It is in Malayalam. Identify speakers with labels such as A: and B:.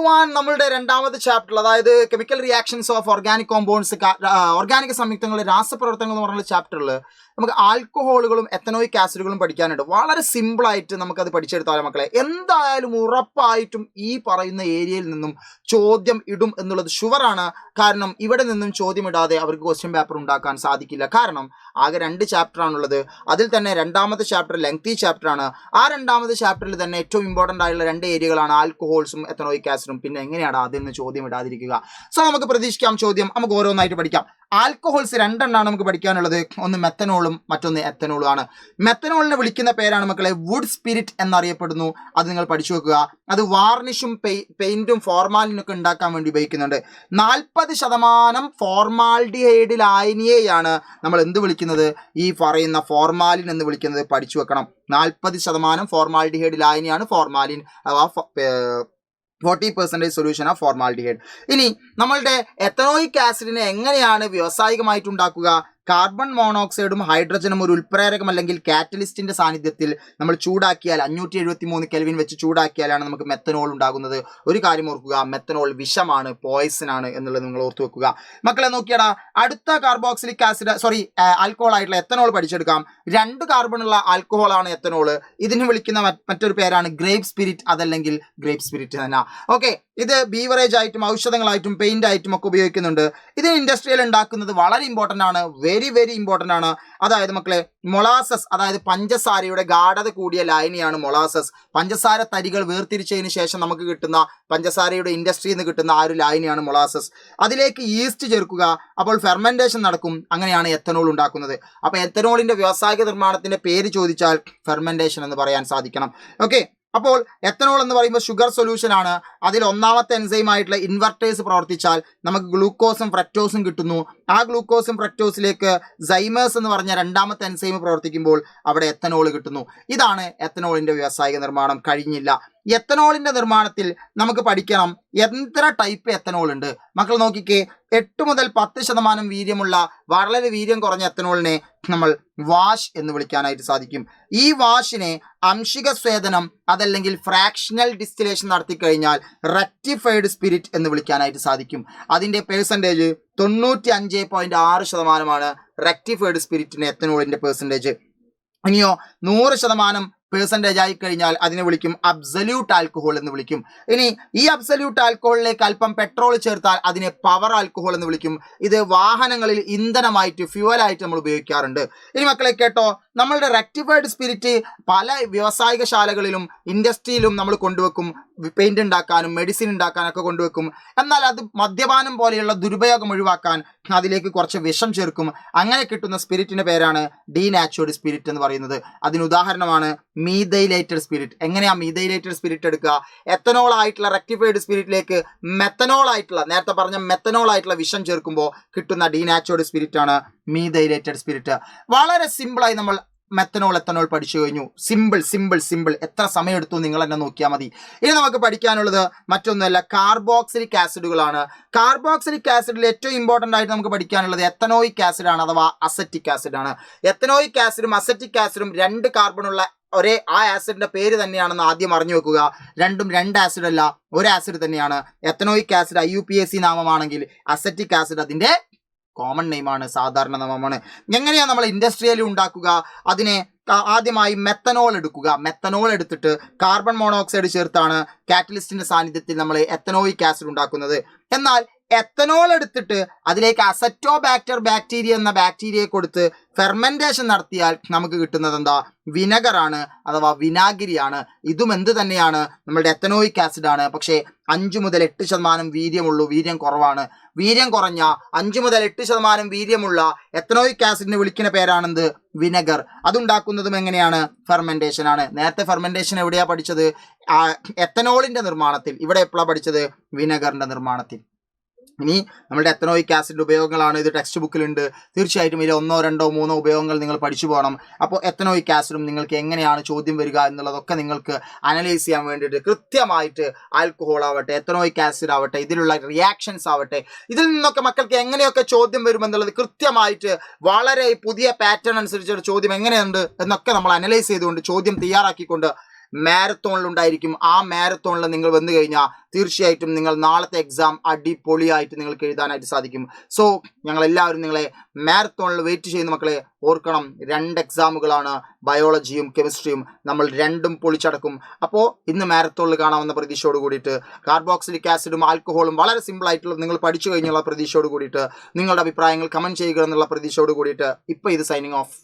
A: on നമ്മളുടെ രണ്ടാമത്തെ ചാപ്റ്റർ, അതായത് chemical reactions of organic compounds, organic സംയുക്തങ്ങളുടെ രാസപ്രവർത്തനങ്ങൾ എന്ന് പറഞ്ഞ ചാപ്റ്ററിൽ നമുക്ക് ആൽക്കഹോളുകളും എത്തനോയിക് ആസിഡുകളും പഠിക്കാനുണ്ട്. വളരെ സിമ്പിളായിട്ട് നമുക്കത് പഠിച്ചെടുത്താലും മക്കളെ, എന്തായാലും ഉറപ്പായിട്ടും ഈ പറയുന്ന ഏരിയയിൽ നിന്നും ചോദ്യം ഇടും എന്നുള്ളത് ഷുവറാണ്. കാരണം ഇവിടെ നിന്നും ചോദ്യം ഇടാതെ അവർക്ക് ക്വസ്റ്റ്യൻ പേപ്പർ ഉണ്ടാക്കാൻ സാധിക്കില്ല. കാരണം ആകെ 2 ചാപ്റ്ററാണുള്ളത്. അതിൽ തന്നെ രണ്ടാമത്തെ ചാപ്റ്റർ ലെങ്തി ചാപ്റ്ററാണ്. ആ രണ്ടാമത്തെ ചാപ്റ്ററിൽ തന്നെ ഏറ്റവും ഇമ്പോർട്ടൻ്റ് ആയിട്ടുള്ള 2 ഏരിയകളാണ് ആൽക്കഹോൾസും എത്തനോയിക് ആസിഡും. പിന്നെ എങ്ങനെയാണ് അതിൽ നിന്ന് ചോദ്യം ഇടാതിരിക്കുക? സോ നമുക്ക് പ്രതീക്ഷിക്കാം ചോദ്യം. നമുക്ക് ഓരോന്നായിട്ട് പഠിക്കാം. ആൽക്കഹോൾസ് 2 എണ്ണമാണ് നമുക്ക് പഠിക്കാനുള്ളത്. ഒന്ന് മെത്തനോളും മറ്റൊന്ന് എത്തനോളും ആണ്. മെത്തനോളിനെ വിളിക്കുന്ന പേരാണ് മക്കളെ വുഡ് സ്പിരിറ്റ് എന്നറിയപ്പെടുന്നു. അത് നിങ്ങൾ പഠിച്ചു വെക്കുക. അത് വാർണിഷും പെയിന്റും ഫോർമാലിനൊക്കെ ഉണ്ടാക്കാൻ വേണ്ടി ഉപയോഗിക്കുന്നുണ്ട്. 40% ഫോർമാൽഡിഹൈഡ് ലായനിയെയാണ് നമ്മൾ എന്ത് വിളിക്കുന്നത്? ഈ പറയുന്ന ഫോർമാലിൻ എന്ന് വിളിക്കുന്നത്. പഠിച്ചു വെക്കണം. 40% ഫോർമാൽഡിഹൈഡ് ലായനിയാണ് ഫോർമാലിൻ, അഥവാ 40% സൊല്യൂഷൻ ഓഫ് ഫോർമാൽഡിഹൈഡ്. ഇനി നമ്മളുടെ എത്തനോയിക് ആസിഡിനെ എങ്ങനെയാണ് വ്യാവസായികമായിട്ട് ഉണ്ടാക്കുക? കാർബൺ മോണോക്സൈഡും ഹൈഡ്രജനും ഒരു ഉൽപ്രേരകം അല്ലെങ്കിൽ കാറ്റലിസ്റ്റിന്റെ സാന്നിധ്യത്തിൽ നമ്മൾ ചൂടാക്കിയാൽ 573 കെൽവിൻ വെച്ച് ചൂടാക്കിയാലാണ് നമുക്ക് മെത്തനോൾ ഉണ്ടാകുന്നത്. ഒരു കാര്യം ഓർക്കുക, മെത്തനോൾ വിഷമാണ്, പോയിസൺ ആണ് എന്നുള്ളത് നിങ്ങൾ ഓർത്തു വെക്കുക. മക്കളെ നോക്കിയടാ, അടുത്ത കാർബോക്സിലിക് ആസിഡ് ആൽക്കഹോൾ ആയിട്ടുള്ള എത്തനോൾ പഠിച്ചെടുക്കാം. 2 കാർബണുള്ള ആൽക്കഹോൾ ആണ് എത്തനോൾ. ഇതിന് വിളിക്കുന്ന മറ്റൊരു പേരാണ് ഗ്രേപ്പ് സ്പിരിറ്റ്, അതല്ലെങ്കിൽ ഗ്രേപ്പ് സ്പിരിറ്റ് തന്നെ. ഓക്കെ, ഇത് ബീവറേജ് ആയിട്ടും ഔഷധങ്ങളായിട്ടും പെയിന്റ് ആയിട്ടും ഒക്കെ ഉപയോഗിക്കുന്നുണ്ട്. ഇത് ഇൻഡസ്ട്രിയിൽ ഉണ്ടാക്കുന്നത് വളരെ ഇമ്പോർട്ടൻ്റ് ആണ്, വെരി ഇമ്പോർട്ടൻ്റ് ആണ്. അതായത് മക്കളെ, മൊളാസസ്, അതായത് പഞ്ചസാരയുടെ ഗാഢത കൂടിയ ലായനിയാണ് മൊളാസസ്. പഞ്ചസാര തരികൾ വേർതിരിച്ചതിന് ശേഷം നമുക്ക് കിട്ടുന്ന പഞ്ചസാരയുടെ ഇൻഡസ്ട്രിയിൽ നിന്ന് കിട്ടുന്ന ആ ഒരു ലായനിയാണ് മൊളാസസ്. അതിലേക്ക് ഈസ്റ്റ് ചേർക്കുക, അപ്പോൾ ഫെർമെന്റേഷൻ നടക്കും. അങ്ങനെയാണ് എത്തനോൾ ഉണ്ടാക്കുന്നത്. അപ്പോൾ എത്തനോളിന്റെ വ്യാവസായിക നിർമ്മാണത്തിന്റെ പേര് ചോദിച്ചാൽ ഫെർമെന്റേഷൻ എന്ന് പറയാൻ സാധിക്കണം. ഓക്കെ, അപ്പോൾ എത്തനോൾ എന്ന് പറയുമ്പോൾ ഷുഗർ സൊല്യൂഷൻ ആണ്. അതിൽ ഒന്നാമത്തെ എൻസൈം ആയിട്ടുള്ള ഇൻവെർട്ടേഴ്സ് പ്രവർത്തിച്ചാൽ നമുക്ക് ഗ്ലൂക്കോസും ഫ്രക്ടോസും കിട്ടുന്നു. ആ ഗ്ലൂക്കോസും ഫ്രക്ടോസിലേക്ക് സൈമേഴ്സ് എന്ന് പറഞ്ഞ രണ്ടാമത്തെ എൻസൈം പ്രവർത്തിക്കുമ്പോൾ അവിടെ എത്തനോൾ കിട്ടുന്നു. ഇതാണ് എത്തനോളിന്റെ വ്യാവസായിക നിർമ്മാണം. കഴിഞ്ഞില്ല. എത്തനോളിന്റെ നിർമ്മാണത്തിൽ നമുക്ക് പഠിക്കണം എത്ര ടൈപ്പ് എത്തനോൾ ഉണ്ട്. മക്കൾ നോക്കിക്കേ, 8 മുതൽ 10% വീര്യമുള്ള വളരെ വീര്യം കുറഞ്ഞ എത്തനോളിനെ നമ്മൾ വാഷ് എന്ന് വിളിക്കാനായിട്ട് സാധിക്കും. ഈ വാഷിനെ അംശിക സ്വേദനം അതല്ലെങ്കിൽ ഫ്രാക്ഷണൽ ഡിസ്റ്റിലേഷൻ നടത്തി കഴിഞ്ഞാൽ റെക്ടിഫൈഡ് സ്പിരിറ്റ് എന്ന് വിളിക്കാനായിട്ട് സാധിക്കും. അതിന്റെ പെർസെൻറ്റേജ് 95.6% റെക്ടിഫൈഡ് സ്പിരിറ്റിന് എത്തനോളിന്റെ പെർസെൻറ്റേജ്. ഇനിയോ 100% ആയി കഴിഞ്ഞാൽ അതിനെ വിളിക്കും അബ്സല്യൂട്ട് ആൽക്കഹോൾ എന്ന് വിളിക്കും. ഇനി ഈ അബ്സല്യൂട്ട് ആൽക്കഹോളിലേക്ക് അല്പം പെട്രോൾ ചേർത്താൽ അതിനെ പവർ ആൽക്കഹോൾ എന്ന് വിളിക്കും. ഇത് വാഹനങ്ങളിൽ ഇന്ധനമായിട്ട് ഫ്യൂവലായിട്ട് നമ്മൾ ഉപയോഗിക്കാറുണ്ട്. ഇനി മക്കളെ കേട്ടോ, നമ്മളുടെ റെക്ടിഫൈഡ് സ്പിരിറ്റ് പല വ്യാവസായിക ശാലകളിലും ഇൻഡസ്ട്രിയിലും നമ്മൾ കൊണ്ടുവെക്കും. പെയിന്റ് ഉണ്ടാക്കാനും മെഡിസിൻ ഉണ്ടാക്കാനൊക്കെ കൊണ്ടുവെക്കും. എന്നാൽ അത് മദ്യപാനം പോലെയുള്ള ദുരുപയോഗം ഒഴിവാക്കാൻ അതിലേക്ക് കുറച്ച് വിഷം ചേർക്കും. അങ്ങനെ കിട്ടുന്ന സ്പിരിറ്റിന്റെ പേരാണ് ഡീനാച്ചുറഡ് സ്പിരിറ്റ് എന്ന് പറയുന്നത്. അതിന് ഉദാഹരണമാണ് മീഥൈലേറ്റഡ് സ്പിരിറ്റ്. എങ്ങനെയാ മീഥൈലേറ്റഡ് സ്പിരിറ്റ് എടുക്കുക? എത്തനോൾ ആയിട്ടുള്ള റെക്ടിഫൈഡ് സ്പിരിറ്റിലേക്ക് മെത്തനോൾ ആയിട്ടുള്ള, നേരത്തെ പറഞ്ഞ മെത്തനോൾ ആയിട്ടുള്ള വിഷം ചേർക്കുമ്പോൾ കിട്ടുന്ന ഡീനാച്ചുറഡ് സ്പിരിറ്റ് ആണ് മീഥൈലേറ്റഡ് സ്പിരിറ്റ്. വളരെ സിമ്പിളായി നമ്മൾ മെത്തനോൾ എത്തനോൾ പഠിച്ചു കഴിഞ്ഞു. സിമ്പിൾ. എത്ര സമയം എടുത്തു നിങ്ങൾ തന്നെ നോക്കിയാൽ മതി. ഇനി നമുക്ക് പഠിക്കാനുള്ളത് മറ്റൊന്നുമല്ല, കാർബോക്സിലിക് ആസിഡുകളാണ്. കാർബോക്സിലിക് ആസിഡിൽ ഏറ്റവും ഇമ്പോർട്ടൻ്റ് ആയിട്ട് നമുക്ക് പഠിക്കാനുള്ളത് എത്തനോയിക് ആസിഡ് ആണ്, അഥവാ അസറ്റിക് ആസിഡ് ആണ്. എത്തനോയിക് ആസിഡും അസറ്റിക് ആസിഡും 2 കാർബണുള്ള ആ ആസിഡിന്റെ പേര് തന്നെയാണെന്ന് ആദ്യം അറിഞ്ഞു വെക്കുക. രണ്ടും 2 ആസിഡ് അല്ല, ഒരു ആസിഡ് തന്നെയാണ്. എത്തനോയിക് ആസിഡ് IUPAC നാമമാണെങ്കിൽ അസറ്റിക് ആസിഡ് അതിന്റെ കോമൺ നെയിമാണ്, സാധാരണ നാമമാണ്. എങ്ങനെയാണ് നമ്മൾ ഇൻഡസ്ട്രിയലി ഉണ്ടാക്കുക? അതിനെ ആദ്യമായി മെത്തനോൾ എടുക്കുക. മെത്തനോൾ എടുത്തിട്ട് കാർബൺ മോണോക്സൈഡ് ചേർത്താണ് കാറ്റലിസ്റ്റിന്റെ സാന്നിധ്യത്തിൽ നമ്മൾ എത്തനോയിക് ആസിഡ് ഉണ്ടാക്കുന്നത്. എന്നാൽ എത്തനോൾ എടുത്തിട്ട് അതിലേക്ക് അസറ്റോബാക്ടർ ബാക്ടീരിയ എന്ന ബാക്ടീരിയയെ കൊടുത്ത് ഫെർമെന്റേഷൻ നടത്തിയാൽ നമുക്ക് കിട്ടുന്നത് എന്താ? വിനെഗറാണ്, അഥവാ വിനാഗിരിയാണ്. ഇതും എന്ത് തന്നെയാണ്? നമ്മളുടെ എത്തനോയിക് ആസിഡ് ആണ്. പക്ഷേ 5 മുതൽ 8% വീര്യമുള്ളൂ, വീര്യം കുറവാണ്. വീര്യം കുറഞ്ഞ 5 മുതൽ 8% വീര്യമുള്ള എത്തനോയിക് ആസിഡിനെ വിളിക്കുന്ന പേരാണെന്ത്? വിനെഗർ. അതുണ്ടാക്കുന്നതും എങ്ങനെയാണ്? ഫെർമെന്റേഷൻ ആണ്. നേരത്തെ ഫെർമെന്റേഷൻ എവിടെയാ പഠിച്ചത്? എത്തനോളിന്റെ നിർമ്മാണത്തിൽ. ഇവിടെ എപ്പോഴാണ് പഠിച്ചത്? വിനെഗറിന്റെ നിർമ്മാണത്തിൽ. ഇനി നമ്മുടെ എത്തനോയിക് ആസിഡ് ഉപയോഗങ്ങളാണ്. ഇത് ടെക്സ്റ്റ് ബുക്കിലുണ്ട്. തീർച്ചയായിട്ടും ഇതിൽ 1, 2, 3 ഉപയോഗങ്ങൾ നിങ്ങൾ പഠിച്ചു പോകണം. അപ്പോൾ എത്തനോയിക് ആസിഡും നിങ്ങൾക്ക് എങ്ങനെയാണ് ചോദ്യം വരിക എന്നുള്ളതൊക്കെ നിങ്ങൾക്ക് അനലൈസ് ചെയ്യാൻ വേണ്ടിയിട്ട് കൃത്യമായിട്ട് ആൽക്കഹോൾ ആവട്ടെ, എത്തനോയിക് ആസിഡ് ആവട്ടെ, ഇതിലുള്ള റിയാക്ഷൻസ് ആവട്ടെ, ഇതിൽ നിന്നൊക്കെ മക്കൾക്ക് എങ്ങനെയൊക്കെ ചോദ്യം വരുമെന്നുള്ളത് കൃത്യമായിട്ട് വളരെ പുതിയ പാറ്റേൺ അനുസരിച്ചൊരു ചോദ്യം എങ്ങനെയുണ്ട് എന്നൊക്കെ നമ്മൾ അനലൈസ് ചെയ്തുകൊണ്ട് ചോദ്യം തയ്യാറാക്കിക്കൊണ്ട് മാരത്തോണിലുണ്ടായിരിക്കും. ആ മാരത്തോണിൽ നിങ്ങൾ വന്നു കഴിഞ്ഞാൽ തീർച്ചയായിട്ടും നിങ്ങൾ നാളത്തെ എക്സാം അടിപൊളിയായിട്ട് നിങ്ങൾക്ക് എഴുതാനായിട്ട് സാധിക്കും. സോ ഞങ്ങളെല്ലാവരും നിങ്ങളെ മാരത്തോണിൽ വെയിറ്റ് ചെയ്യുന്ന മക്കളെ. ഓർക്കണം, 2 എക്സാമുകളാണ്, ബയോളജിയും കെമിസ്ട്രിയും. നമ്മൾ രണ്ടും പൊളിച്ചടക്കും. അപ്പോൾ ഇന്ന് മാരത്തോണിൽ കാണാമെന്ന പ്രതീക്ഷയോട് കൂടിയിട്ട്, കാർബോക്സിലിക് ആസിഡും ആൽക്കഹോളും വളരെ സിമ്പിൾ ആയിട്ടുള്ള നിങ്ങൾ പഠിച്ചു കഴിഞ്ഞുള്ള പ്രതീക്ഷയോട് കൂടിയിട്ട്, നിങ്ങളുടെ അഭിപ്രായങ്ങൾ കമൻറ്റ് ചെയ്യുക എന്നുള്ള പ്രതീക്ഷയോട് കൂടിയിട്ട് ഇപ്പോൾ ഇത് സൈനിങ് ഓഫ്.